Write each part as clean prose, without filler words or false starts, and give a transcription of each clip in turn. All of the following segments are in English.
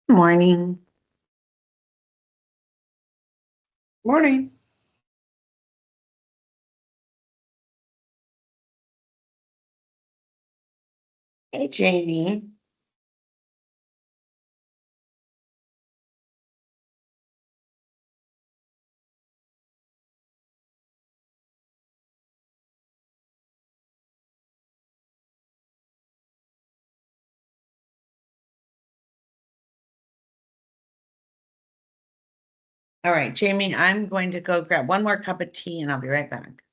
Morning. Morning. Hey, Jamie. All right, Jamie, I'm going to go grab one more cup of tea and I'll be right back.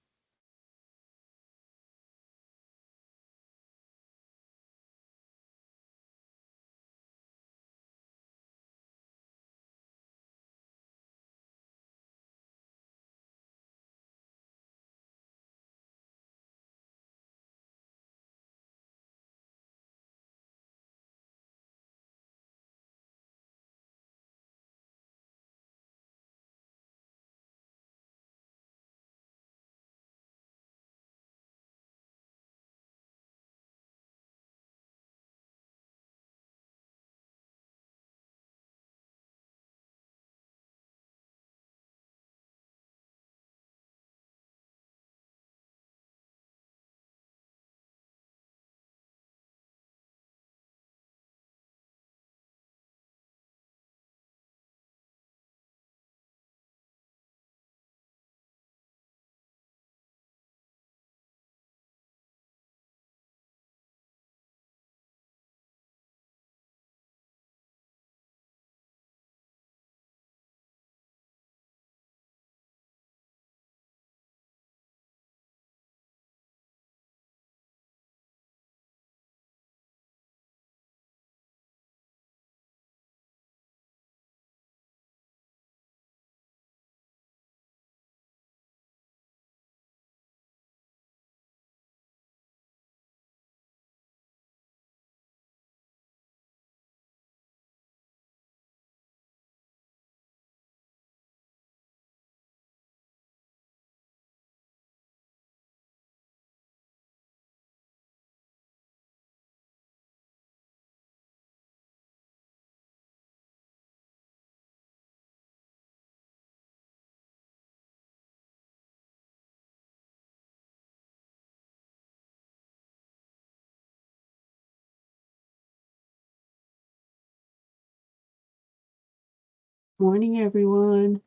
Morning, everyone.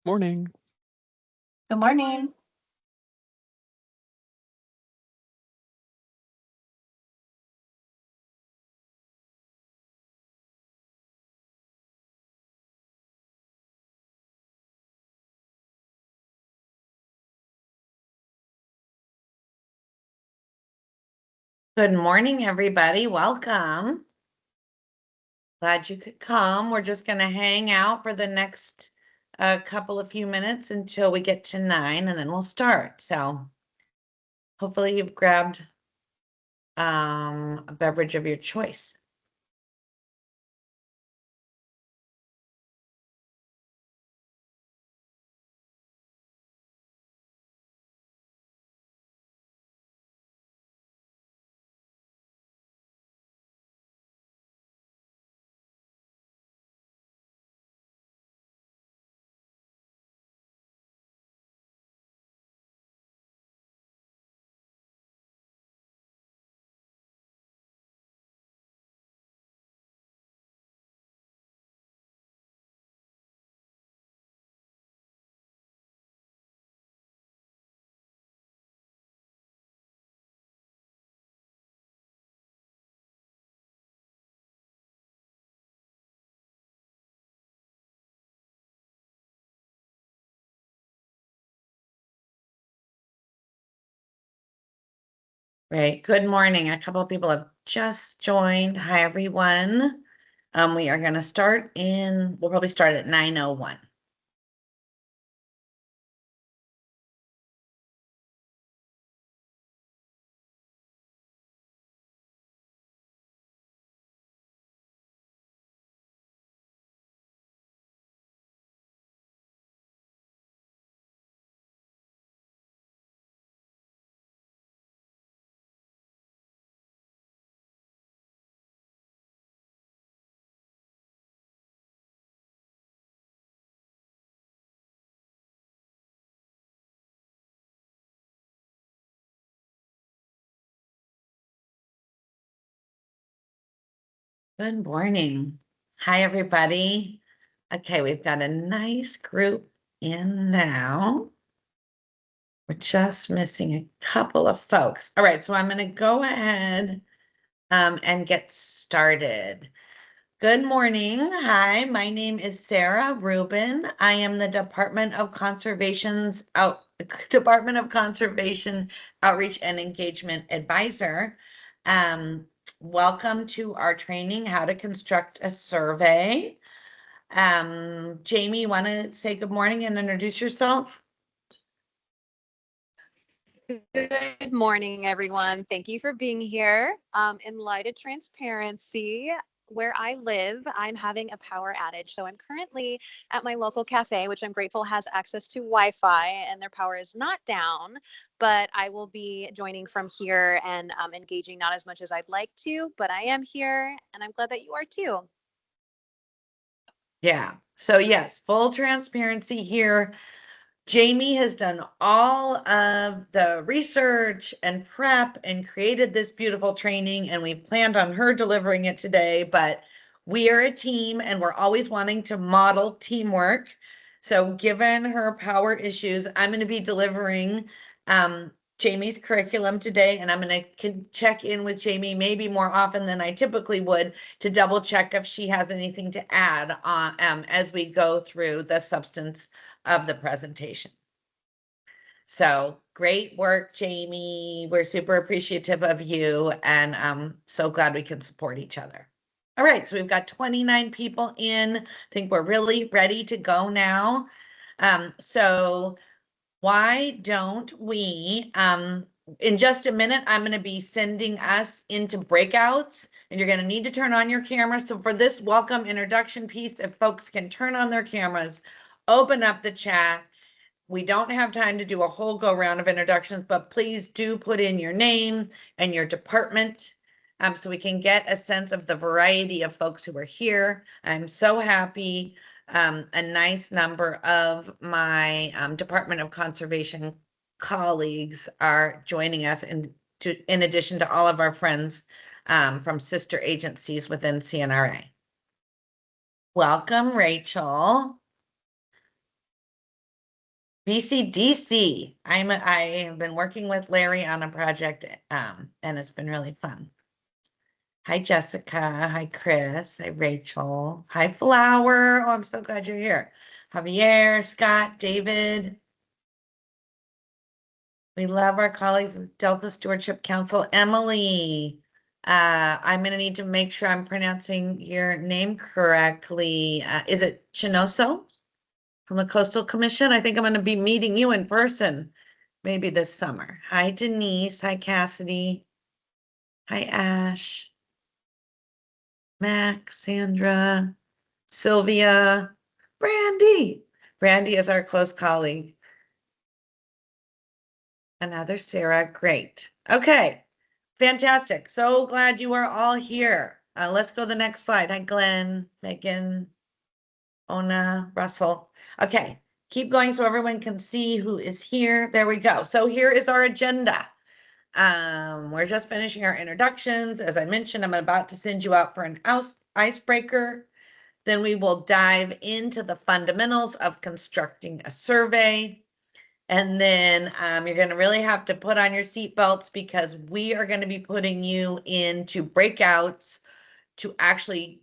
Morning. Good morning. Good morning, everybody. Welcome. Glad you could come. We're just going to hang out for the next couple of few minutes until we get to 9 and then we'll start. So hopefully you've grabbed a beverage of your choice. Right. Good morning. A couple of people have just joined. Hi, everyone. We are going to we'll probably start at 9:01. Good morning. Hi, everybody. Okay, we've got a nice group in now. We're just missing a couple of folks. All right, so I'm going to go ahead and get started. Good morning. Hi, my name is Sarah Rubin. I am the Department of Conservation Outreach and Engagement Advisor. Welcome to our training, How to Construct a Survey. Jamie, you want to say good morning and introduce yourself? Good morning, everyone. Thank you for being here. In light of transparency, where I live, I'm having a power outage. So I'm currently at my local cafe, which I'm grateful has access to Wi-Fi, and their power is not down. But I will be joining from here and engaging not as much as I'd like to, but I am here, and I'm glad that you are too. Yeah. So yes, full transparency here. Jamie has done all of the research and prep and created this beautiful training, and we planned on her delivering it today, but we are a team and we're always wanting to model teamwork. So given her power issues, I'm going to be delivering Jamie's curriculum today, and I'm going to check in with Jamie maybe more often than I typically would to double check if she has anything to add on as we go through the substance of the presentation. So great work, Jamie. We're super appreciative of you, and I'm so glad we can support each other. All right, so we've got 29 people in. I think we're really ready to go now. So why don't we, in just a minute, I'm going to be sending us into breakouts, and you're going to need to turn on your camera. So for this welcome introduction piece, if folks can turn on their cameras, open up the chat. We don't have time to do a whole go round of introductions, but please do put in your name and your department so we can get a sense of the variety of folks who are here. I'm so happy. A nice number of my Department of Conservation colleagues are joining us in addition to all of our friends from sister agencies within CNRA. Welcome, Rachel. BCDC. I have been working with Larry on a project, and it's been really fun. Hi, Jessica. Hi, Chris. Hi, Rachel. Hi, Flower. Oh, I'm so glad you're here. Javier, Scott, David. We love our colleagues at Delta Stewardship Council. Emily, I'm going to need to make sure I'm pronouncing your name correctly. Is it Chinoso from the Coastal Commission? I think I'm going to be meeting you in person maybe this summer. Hi, Denise. Hi, Cassidy. Hi, Ash. Max, Sandra, Sylvia, Brandy. Brandy is our close colleague. Another Sarah. Great. Okay. Fantastic. So glad you are all here. Let's go to the next slide. Hi, Glenn, Megan, Ona, Russell. Okay. Keep going so everyone can see who is here. There we go. So here is our agenda. We're just finishing our introductions. As I mentioned, I'm about to send you out for an icebreaker. Then we will dive into the fundamentals of constructing a survey. And then you're going to really have to put on your seatbelts because we are going to be putting you into breakouts to actually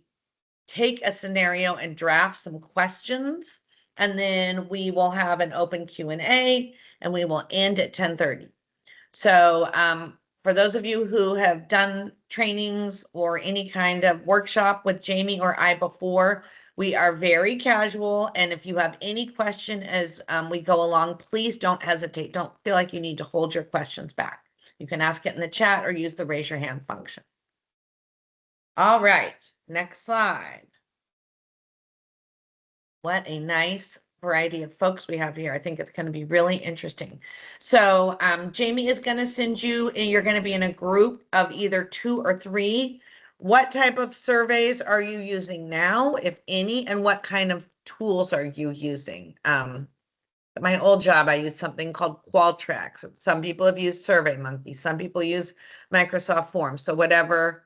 take a scenario and draft some questions. And then we will have an open Q&A and we will end at 10:30. So for those of you who have done trainings or any kind of workshop with Jamie or I before, we are very casual. And if you have any question as we go along, please don't hesitate. Don't feel like you need to hold your questions back. You can ask it in the chat or use the raise your hand function. All right, next slide. What a nice variety of folks we have here. I think it's going to be really interesting. So Jamie is going to send you, and you're going to be in a group of either 2 or 3. What type of surveys are you using now, if any, and what kind of tools are you using? At my old job, I used something called Qualtrics. Some people have used SurveyMonkey. Some people use Microsoft Forms. So whatever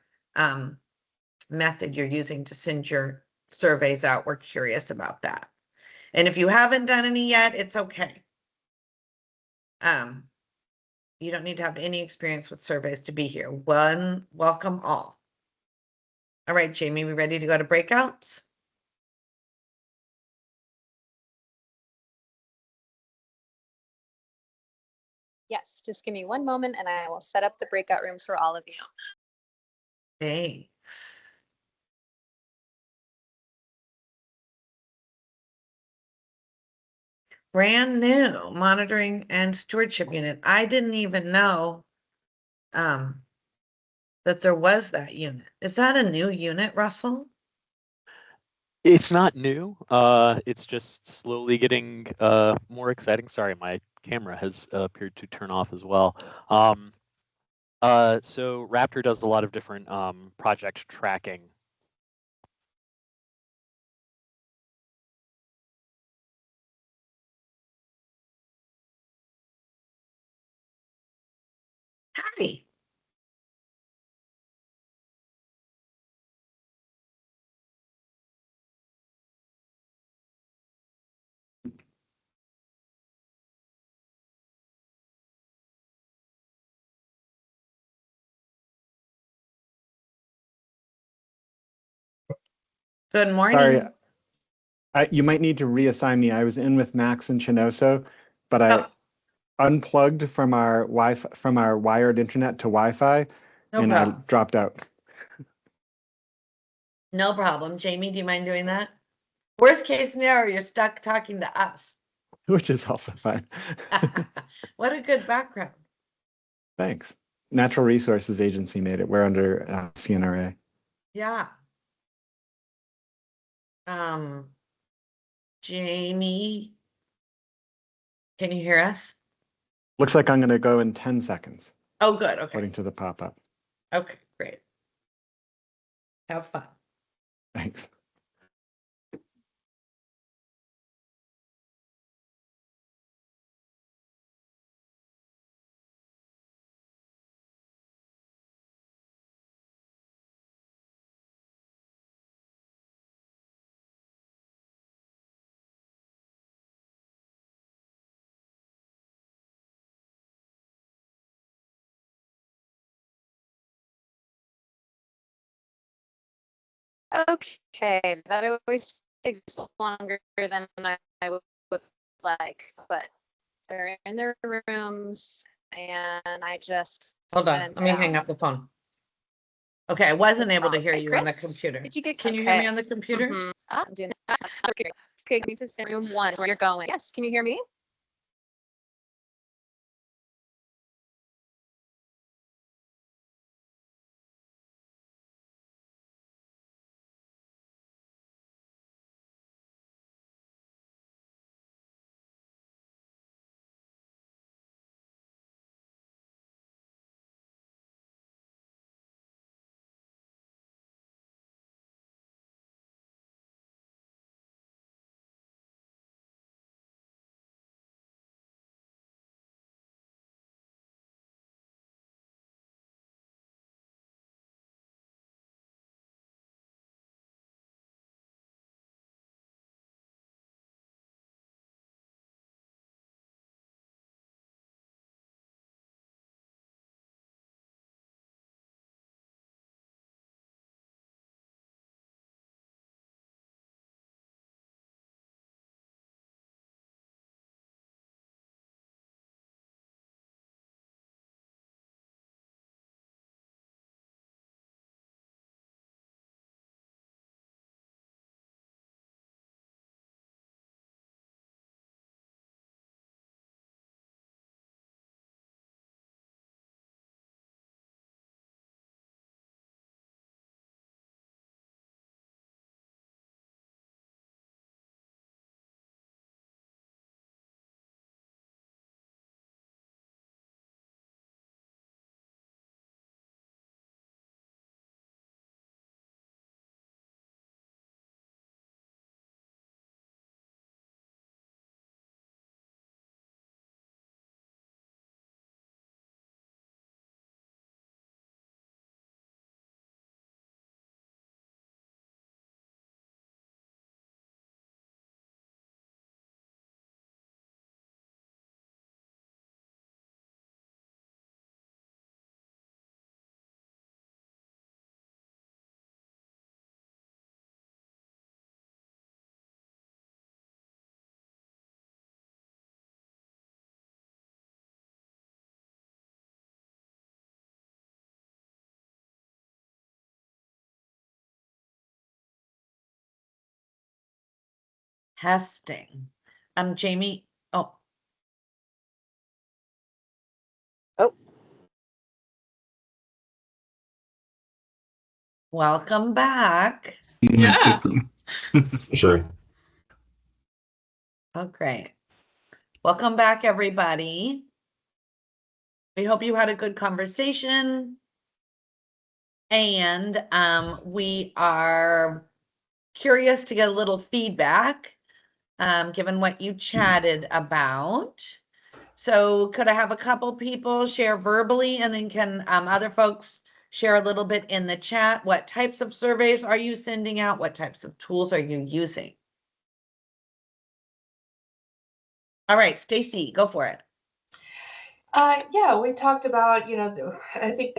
method you're using to send your surveys out. We're curious about that. And if you haven't done any yet, it's okay. You don't need to have any experience with surveys to be here. Welcome all. All right, Jamie, we ready to go to breakouts? Yes, just give me one moment and I will set up the breakout rooms for all of you. Thanks. Brand new monitoring and stewardship unit. I didn't even know that there was that unit. Is that a new unit, Russell? It's not new. It's just slowly getting more exciting. Sorry, my camera has appeared to turn off as well. So Raptor does a lot of different project tracking. Hi. Good morning. Sorry, you might need to reassign me. I was in with Max and Chinoso, but I Oh, unplugged from our Wi-Fi, from our wired internet to Wi-Fi, no and problem. I dropped out. No problem. Jamie, do you mind doing that? Worst case scenario, you're stuck talking to us. Which is also fine. What a good background. Thanks. Natural Resources Agency made it. We're under CNRA. Yeah. Jamie, can you hear us? Looks like I'm going to go in 10 seconds, Oh, good. Okay. according to the pop-up. Okay, great. Have fun. Thanks. Okay, that always takes longer than I would like, but they're in their rooms and I just Hold on. sent Let me hang out. up the phone. Okay, I wasn't able to hear Hey, you on the Chris, computer. Did you get? Can you hear me okay. on the computer? I'm doing it. Okay, okay, give me to room 1 where you're going. Yes, can you hear me? Testing. Jamie, oh. Oh. Welcome back. Yeah. Sure. Oh, great. Welcome back, everybody. We hope you had a good conversation. And we are curious to get a little feedback, given what you chatted about. So could I have a couple people share verbally, and then can other folks share a little bit in the chat? What types of surveys are you sending out? What types of tools are you using? All right, Stacy, go for it. Yeah, we talked about, I think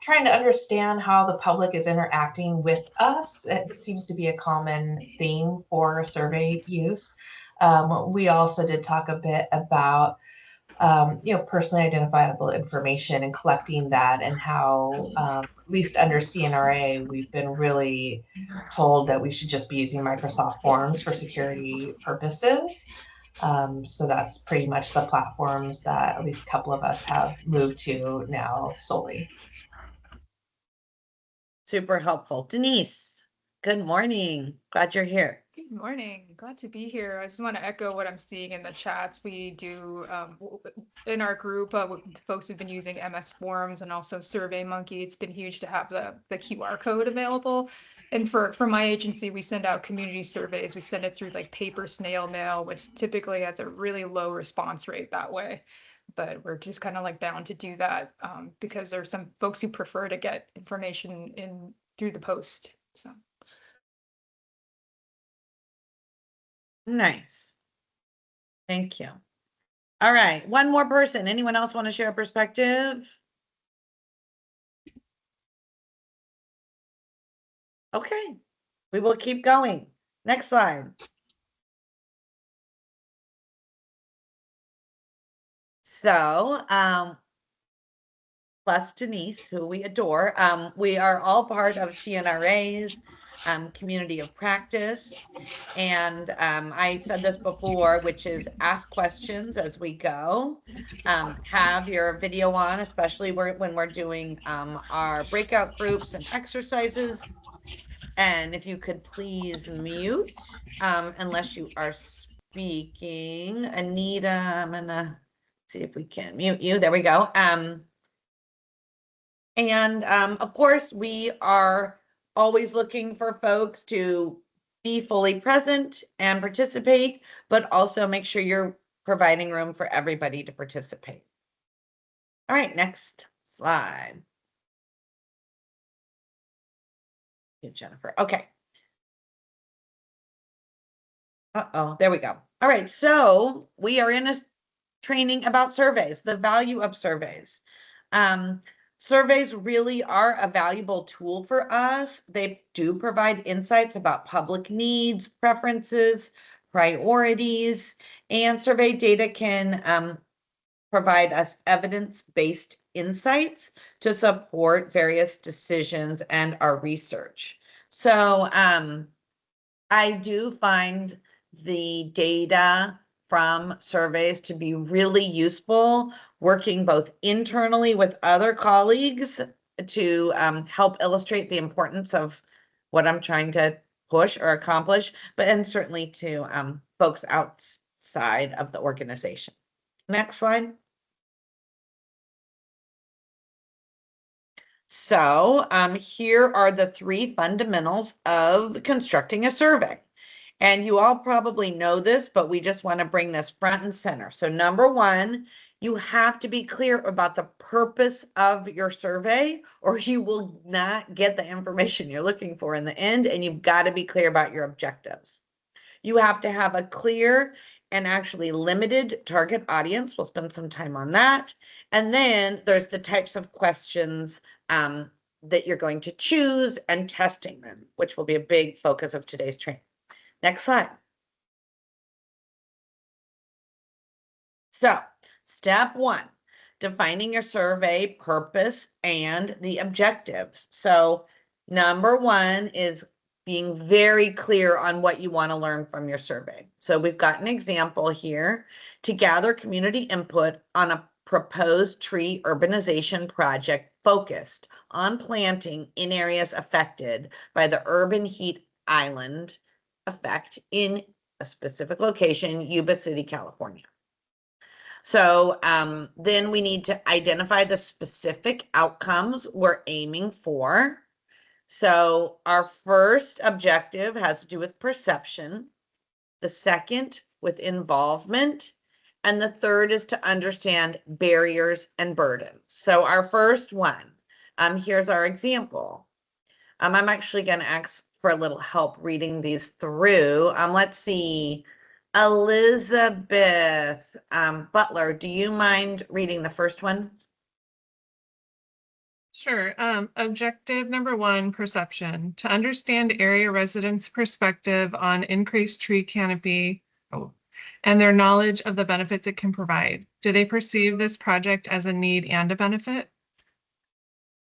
trying to understand how the public is interacting with us. It seems to be a common theme for survey use. We also did talk a bit about, personally identifiable information and collecting that, and how, at least under CNRA, we've been really told that we should just be using Microsoft Forms for security purposes. So that's pretty much the platforms that at least a couple of us have moved to now solely. Super helpful. Denise, good morning. Glad you're here. Good morning. Glad to be here. I just want to echo what I'm seeing in the chats. We do in our group, folks have been using MS Forms and also SurveyMonkey. It's been huge to have the QR code available. And for my agency, we send out community surveys. We send it through like paper snail mail, which typically has a really low response rate that way. But we're just kind of like bound to do that because there's some folks who prefer to get information in through the post. So. Nice. Thank you. All right, one more person. Anyone else want to share a perspective? Okay, we will keep going. Next slide. So, plus Denise, who we adore, we are all part of CNRA's community of practice. And I said this before, which is ask questions as we go. Have your video on, especially when we're doing our breakout groups and exercises. And if you could please mute, unless you are speaking. Anita, I'm gonna see if we can mute you. There we go. And of course, we are always looking for folks to be fully present and participate, but also make sure you're providing room for everybody to participate. All right, next slide. Jennifer. Okay. Uh-oh, there we go. All right, so we are in a training about surveys, the value of surveys. Surveys really are a valuable tool for us. They do provide insights about public needs, preferences, priorities, and survey data can provide us evidence-based insights to support various decisions and our research. So I do find the data from surveys to be really useful, working both internally with other colleagues to help illustrate the importance of what I'm trying to push or accomplish, and certainly to folks outside of the organization. Next slide. So here are the 3 fundamentals of constructing a survey. And you all probably know this, but we just want to bring this front and center. So number 1, you have to be clear about the purpose of your survey, or you will not get the information you're looking for in the end, and you've got to be clear about your objectives. You have to have a clear and actually limited target audience. We'll spend some time on that. And then there's the types of questions that you're going to choose and testing them, which will be a big focus of today's training. Next slide. So, step 1, defining your survey purpose and the objectives. So, number 1 is being very clear on what you want to learn from your survey. So we've got an example here: to gather community input on a proposed tree urbanization project focused on planting in areas affected by the urban heat island effect in a specific location, Yuba City, California. So then we need to identify the specific outcomes we're aiming for. So our first objective has to do with perception, the second with involvement, and the third is to understand barriers and burdens. So our first one, here's our example. I'm actually going to ask for a little help reading these through. Let's see. Elizabeth Butler, do you mind reading the first one? Sure. Objective number 1, perception. To understand area residents' perspective on increased tree canopy and their knowledge of the benefits it can provide. Do they perceive this project as a need and a benefit?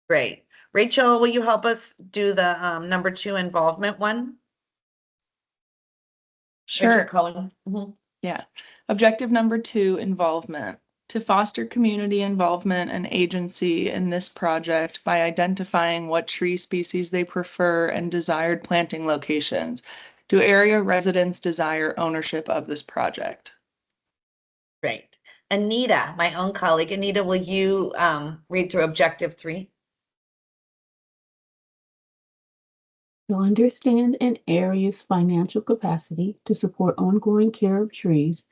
Great. Rachel, will you help us do the number 2 involvement one? Sure. Rachel Cohen. Mhm. Yeah. Objective number 2, involvement. To foster community involvement and agency in this project by identifying what tree species they prefer and desired planting locations. Do area residents desire ownership of this project? Great. Anita, my own colleague. Anita, will you read through objective 3? To understand an area's financial capacity to support ongoing care of trees,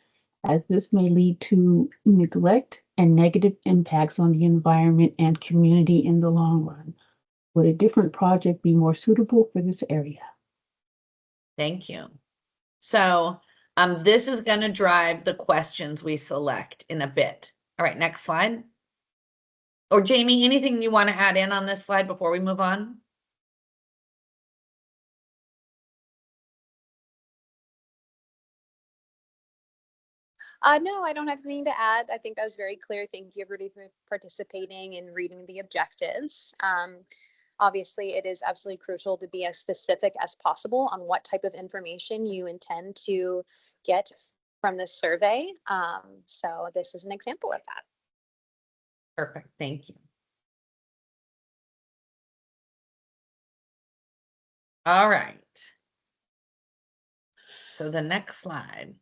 as this may lead to neglect and negative impacts on the environment and community in the long run. Would a different project be more suitable for this area? Thank you. So this is going to drive the questions we select in a bit. All right, next slide. Or Jamie, anything you want to add in on this slide before we move on? No, I don't have anything to add. I think that was very clear. Thank you everybody for participating and reading the objectives. Obviously, it is absolutely crucial to be as specific as possible on what type of information you intend to get from this survey. So this is an example of that. Perfect, thank you. All right. So the next slide.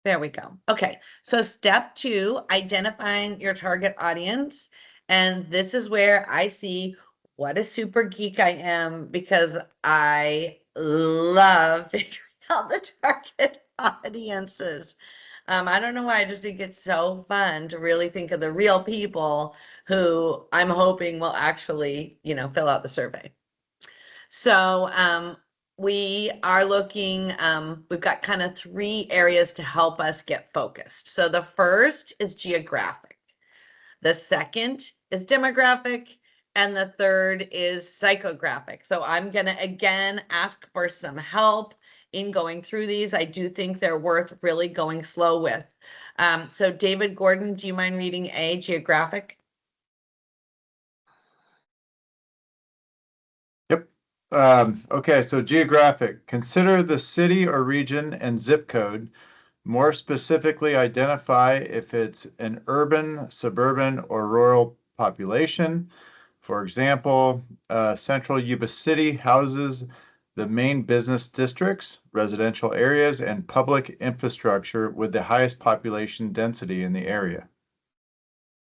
There we go. Okay, so step 2, identifying your target audience. And this is where I see what a super geek I am, because I love figuring out the target audiences. I don't know why, I just think it's so fun to really think of the real people who I'm hoping will actually, fill out the survey. So we are looking, we've got kind of 3 areas to help us get focused. So the first is geographic. The second is demographic. And the third is psychographic. So I'm going to again ask for some help in going through these. I do think they're worth really going slow with. So David Gordon, do you mind reading A, geographic? Yep. Okay, so geographic. Consider the city or region and zip code. More specifically, identify if it's an urban, suburban, or rural population. For example, central Yuba City houses the main business districts, residential areas, and public infrastructure with the highest population density in the area.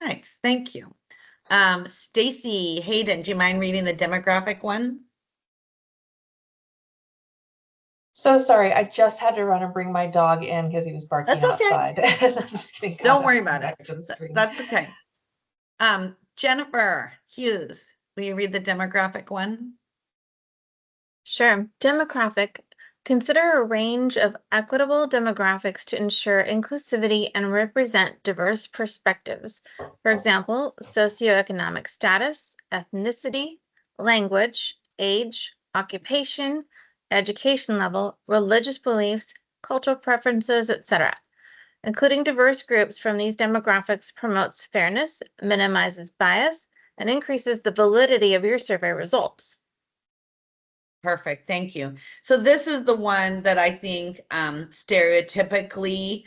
Nice, thank you. Stacy Hayden, do you mind reading the demographic one? So sorry, I just had to run and bring my dog in because he was barking That's okay. outside. So I'm just kidding. Don't worry about it. That's okay. Jennifer Hughes, will you read the demographic one? Sure. Demographic. Consider a range of equitable demographics to ensure inclusivity and represent diverse perspectives. For example, socioeconomic status, ethnicity, language, age, occupation, education level, religious beliefs, cultural preferences, etc. Including diverse groups from these demographics promotes fairness, minimizes bias, and increases the validity of your survey results. Perfect, thank you. So this is the one that I think stereotypically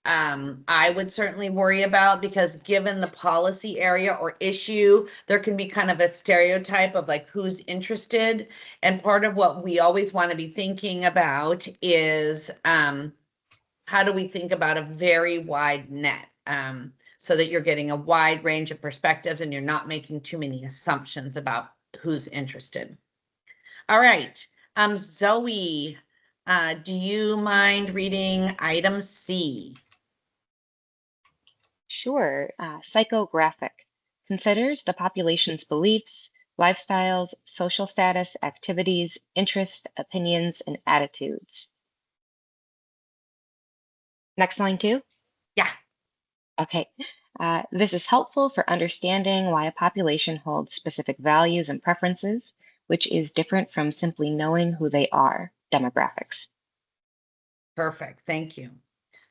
I would certainly worry about, because given the policy area or issue, there can be kind of a stereotype of like who's interested. And part of what we always want to be thinking about is how do we think about a very wide net, so that you're getting a wide range of perspectives and you're not making too many assumptions about who's interested. All right, Zoe, do you mind reading item C? Sure. Psychographic considers the population's beliefs, lifestyles, social status, activities, interests, opinions, and attitudes. Next line too? Yeah. Okay. This is helpful for understanding why a population holds specific values and preferences, which is different from simply knowing who they are, demographics. Perfect, thank you.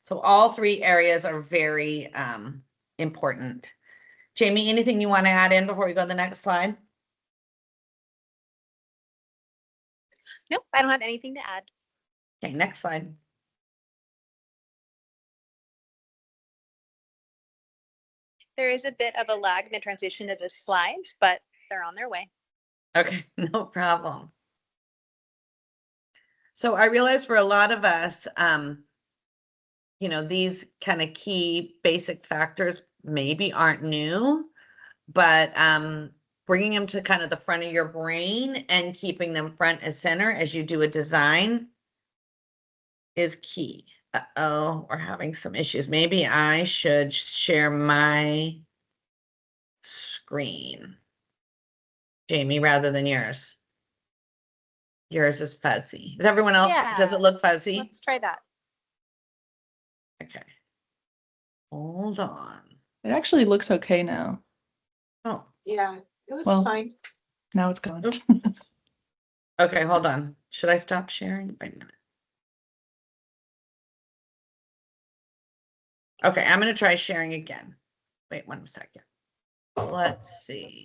So all three areas are very important. Jamie, anything you want to add in before we go to the next slide? Nope, I don't have anything to add. Okay, next slide. There is a bit of a lag in the transition to the slides, but they're on their way. Okay, no problem. So I realize for a lot of us, you know, these kind of key basic factors maybe aren't new, but bringing them to kind of the front of your brain and keeping them front and center as you do a design is key. Uh-oh, we're having some issues. Maybe I should share my screen, Jamie, rather than yours. Yours is fuzzy. Is everyone else, does Yeah, it look fuzzy? let's try that. Okay. Hold on. It actually looks okay now. Oh, Yeah, it was Well, fine. Now it's gone. Oops. Okay, hold on. Should I stop sharing? Wait a minute. Okay, I'm going to try sharing again. Wait 1 second. Let's see.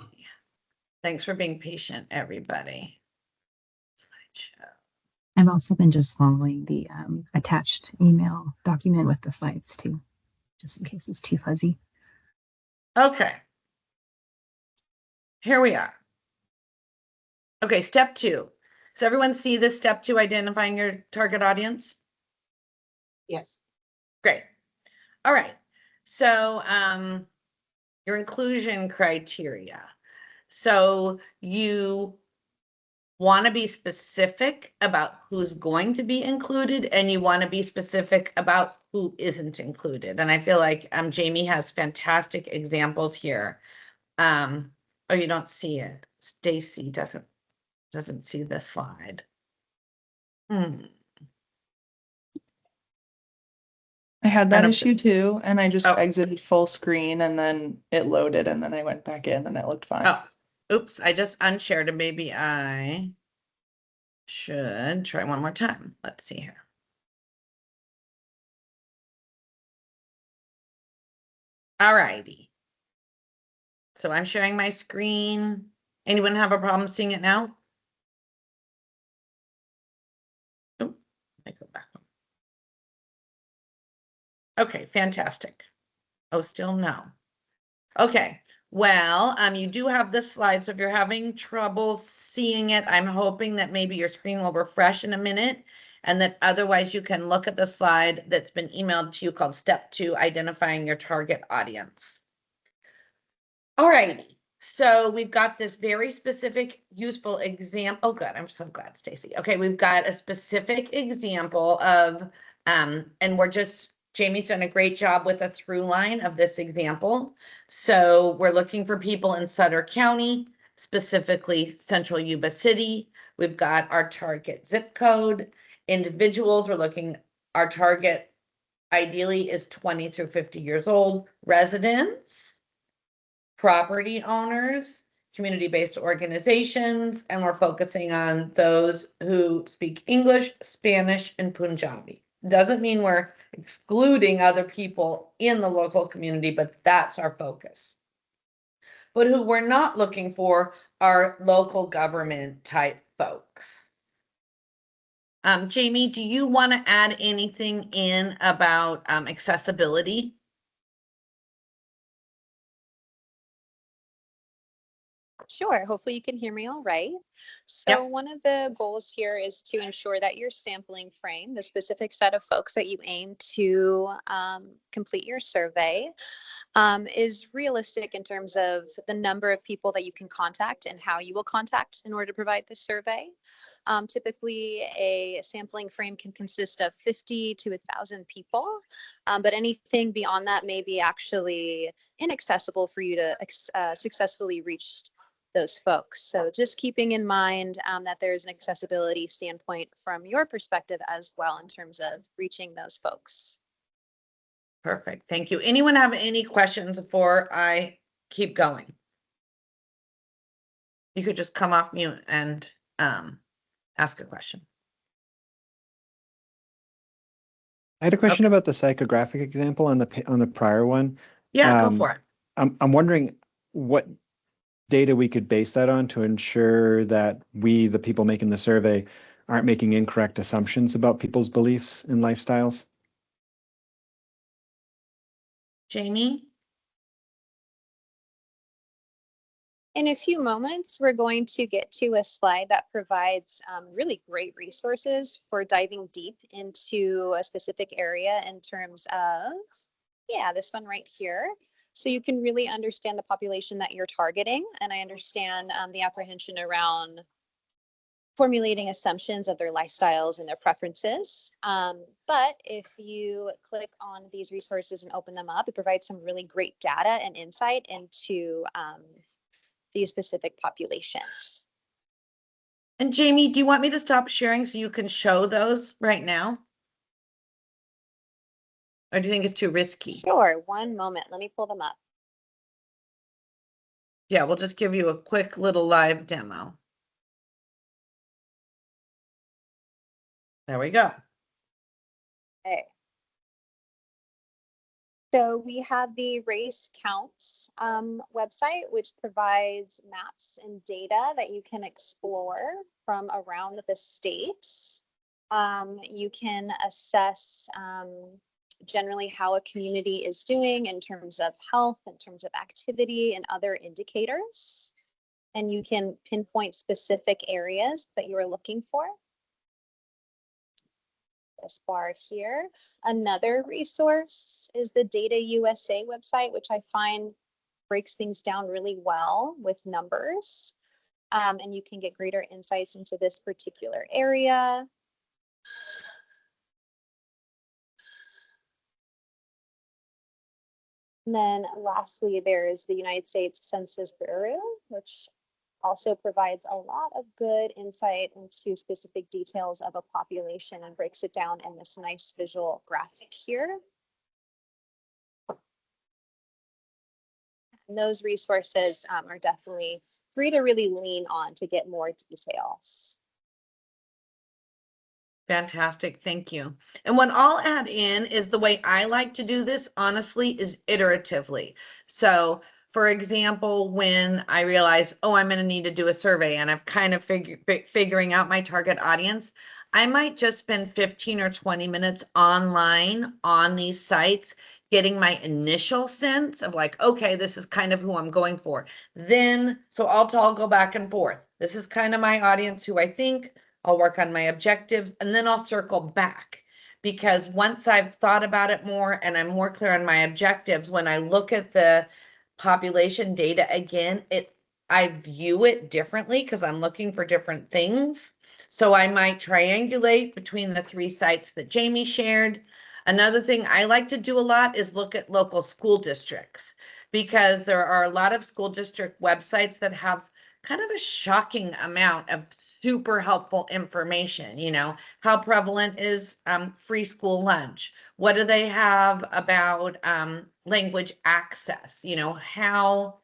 Thanks for being patient, everybody. Slideshow. I've also been just following the attached email document with the slides too, just in case it's too fuzzy. Okay. Here we are. Okay, step 2. Does everyone see this step 2, identifying your target audience? Yes. Great. All right. So your inclusion criteria. So you want to be specific about who's going to be included, and you want to be specific about who isn't included. And I feel like Jamie has fantastic examples here. Oh, you don't see it. Stacy doesn't see this slide. I had that And issue too, and I just Oh. exited full screen and then it loaded and then I went back in and it looked fine. Oh, oops, I just unshared it. Maybe I should try one more time. Let's see here. All righty. So I'm sharing my screen. Anyone have a problem seeing it now? Oh, I go back. Okay, fantastic. Oh, still no. Okay, well, you do have the slide, so if you're having trouble seeing it, I'm hoping that maybe your screen will refresh in a minute, and that otherwise you can look at the slide that's been emailed to you called Step 2, Identifying Your Target Audience. All righty, so we've got this very specific, useful example. Oh, good, I'm so glad, Stacy. Okay, we've got a specific example of, and we're just, Jamie's done a great job with a through line of this example. So we're looking for people in Sutter County, specifically Central Yuba City. We've got our target zip code. Individuals, we're looking, our target ideally is 20 through 50 years old. Residents, property owners, community-based organizations, and we're focusing on those who speak English, Spanish, and Punjabi. Doesn't mean we're excluding other people in the local community, but that's our focus. but who we're not looking for are local government type folks. Jamie, do you want to add anything in about accessibility? Sure. Hopefully you can hear me all right. So one of the goals here is to ensure that your sampling frame, the specific set of folks that you aim to complete your survey, is realistic in terms of the number of people that you can contact and how you will contact in order to provide this survey. Typically, a sampling frame can consist of 50 to 1,000 people, but anything beyond that may be actually inaccessible for you to successfully reach those folks. So just keeping in mind that there's an accessibility standpoint from your perspective as well in terms of reaching those folks. Perfect. Thank you. Anyone have any questions before I keep going? You could just come off mute and ask a question. I had a question about the psychographic example on the prior one. Yeah, go for it. I'm wondering what data we could base that on to ensure that we, the people making the survey, aren't making incorrect assumptions about people's beliefs and lifestyles. Jamie? In a few moments, we're going to get to a slide that provides really great resources for diving deep into a specific area in terms of, this one right here. So you can really understand the population that you're targeting. And I understand the apprehension around formulating assumptions of their lifestyles and their preferences. But if you click on these resources and open them up, it provides some really great data and insight into these specific populations. And Jamie, do you want me to stop sharing so you can show those right now? Or do you think it's too risky? Sure, one moment, let me pull them up. Yeah, we'll just give you a quick little live demo. There we go. Okay. So we have the Race Counts website, which provides maps and data that you can explore from around the state. You can assess generally how a community is doing in terms of health, in terms of activity, and other indicators. And you can pinpoint specific areas that you are looking for. This bar here. Another resource is the Data USA website, which I find breaks things down really well with numbers. And you can get greater insights into this particular area. And then lastly, there's the United States Census Bureau, which also provides a lot of good insight into specific details of a population and breaks it down in this nice visual graphic here. And those resources are definitely free to really lean on to get more details. Fantastic, thank you. And what I'll add in is the way I like to do this, honestly, is iteratively. So for example, when I realize, oh, I'm going to need to do a survey and I've kind of figuring out my target audience, I might just spend 15 or 20 minutes online on these sites, getting my initial sense of like, okay, this is kind of who I'm going for. Then, so I'll go back and forth. This is kind of my audience who I think. I'll work on my objectives, and then I'll circle back, because once I've thought about it more and I'm more clear on my objectives, when I look at the population data again, I view it differently because I'm looking for different things. So I might triangulate between the 3 sites that Jamie shared. Another thing I like to do a lot is look at local school districts, because there are a lot of school district websites that have kind of a shocking amount of super helpful information. You know, how prevalent is free school lunch? What do they have about language access? You know, how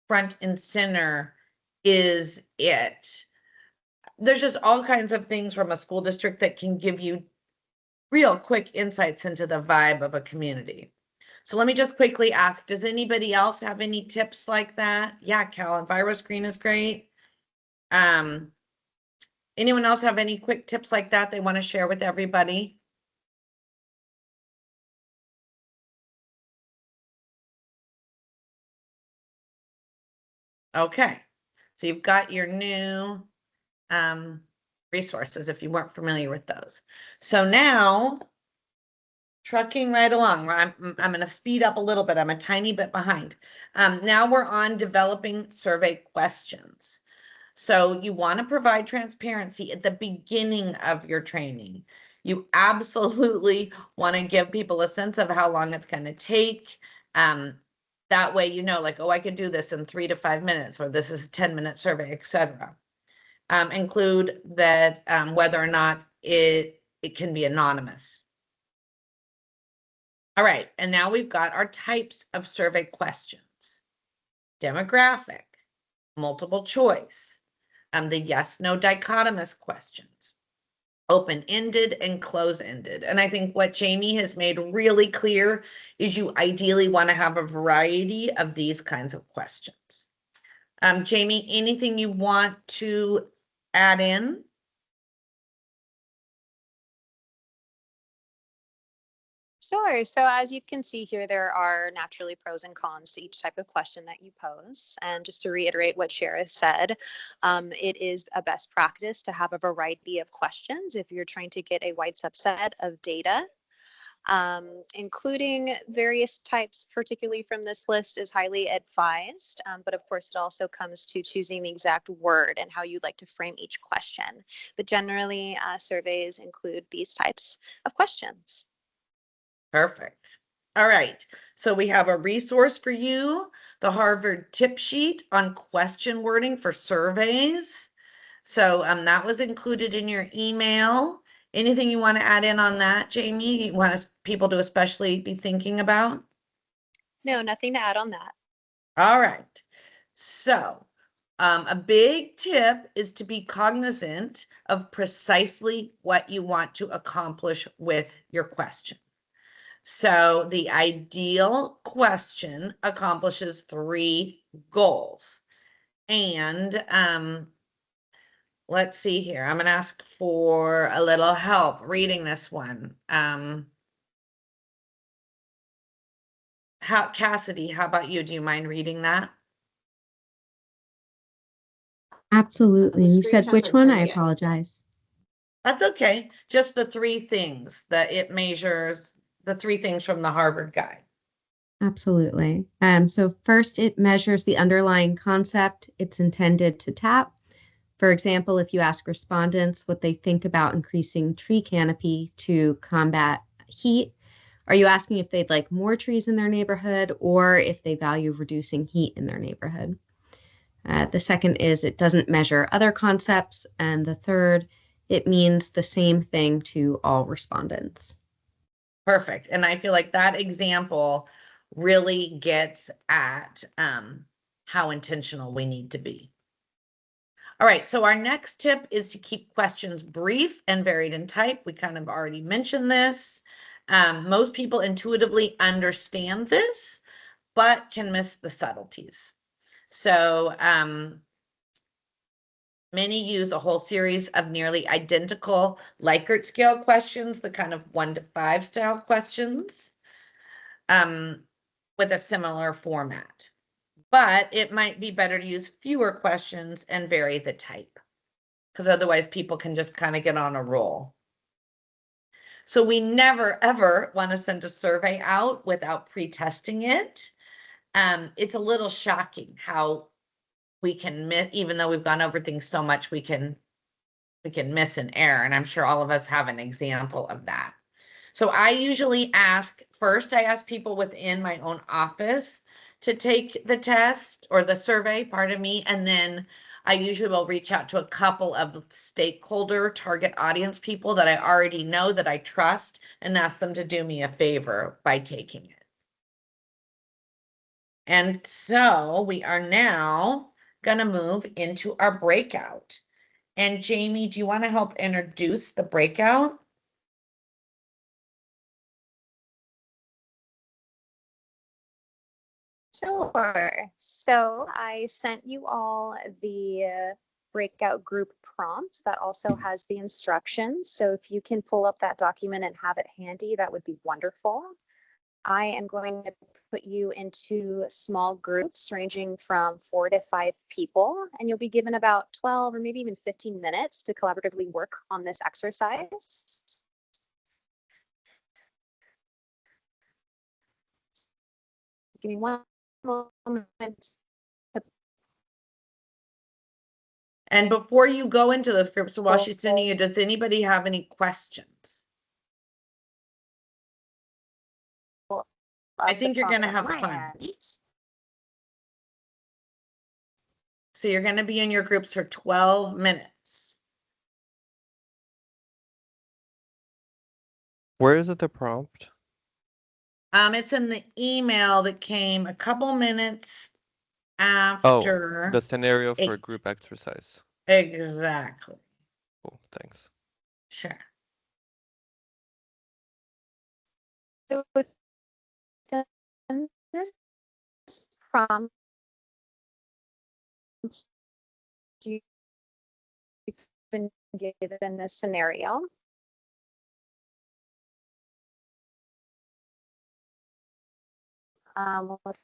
front and center is it? There's just all kinds of things from a school district that can give you real quick insights into the vibe of a community. So let me just quickly ask, does anybody else have any tips like that? Yeah, Cal, Enviro Screen is great. Anyone else have any quick tips like that they want to share with everybody? Okay, so you've got your new resources if you weren't familiar with those. So now, trucking right along, I'm going to speed up a little bit. I'm a tiny bit behind. Now we're on developing survey questions. So you want to provide transparency at the beginning of your training. You absolutely want to give people a sense of how long it's going to take. That way, you know, like, oh, I could do this in 3 to 5 minutes, or this is a 10-minute survey, etc. Include that whether or not it can be anonymous. All right, and now we've got our types of survey questions. Demographic, multiple choice, the yes/no dichotomous questions, open-ended and close-ended. And I think what Jamie has made really clear is you ideally want to have a variety of these kinds of questions. Jamie, anything you want to add in? Sure. So as you can see here, there are naturally pros and cons to each type of question that you pose. And just to reiterate what Shara said, it is a best practice to have a variety of questions if you're trying to get a wide subset of data. Including various types, particularly from this list, is highly advised. But of course, it also comes to choosing the exact word and how you'd like to frame each question. But generally, surveys include these types of questions. Perfect. All right. So we have a resource for you, the Harvard tip sheet on question wording for surveys. So that was included in your email. Anything you want to add in on that, Jamie? You want people to especially be thinking about? No, nothing to add on that. All right. So a big tip is to be cognizant of precisely what you want to accomplish with your question. So the ideal question accomplishes 3 goals. And let's see here. I'm going to ask for a little help reading this one. Cassidy, how about you? Do you mind reading that? Absolutely. The You screen said which hasn't one? turned I yet. apologize. That's okay. Just the 3 things that it measures, the 3 things from the Harvard guide. Absolutely. So first, it measures the underlying concept it's intended to tap. For example, if you ask respondents what they think about increasing tree canopy to combat heat, are you asking if they'd like more trees in their neighborhood or if they value reducing heat in their neighborhood? The second is it doesn't measure other concepts. And the third, it means the same thing to all respondents. Perfect. And I feel like that example really gets at how intentional we need to be. All right, so our next tip is to keep questions brief and varied in type. We kind of already mentioned this. Most people intuitively understand this, but can miss the subtleties. So many use a whole series of nearly identical Likert scale questions, the kind of 1 to 5 style questions, with a similar format. But it might be better to use fewer questions and vary the type, because otherwise people can just kind of get on a roll. So we never, ever want to send a survey out without pre-testing it. It's a little shocking how we can miss, even though we've gone over things so much, we can miss an error. And I'm sure all of us have an example of that. So I usually ask people within my own office to take the test or the survey, pardon me, and then I usually will reach out to a couple of stakeholder target audience people that I already know, that I trust, and ask them to do me a favor by taking it. And so we are now going to move into our breakout. And Jamie, do you want to help introduce the breakout? Sure. So I sent you all the breakout group prompt that also has the instructions. So if you can pull up that document and have it handy, that would be wonderful. I am going to put you into small groups ranging from 4 to 5 people, and you'll be given about 12 or maybe even 15 minutes to collaboratively work on this exercise. Give me one moment. And before you go into those groups, while she's sending you, does anybody have any questions? I think you're going to have fun. So you're going to be in your groups for 12 minutes. Where is it, the prompt? It's in the email that came a couple minutes after. Oh, the scenario for 8. group exercise. Exactly. Cool, thanks. Sure. So this prompt, you've been given this scenario. With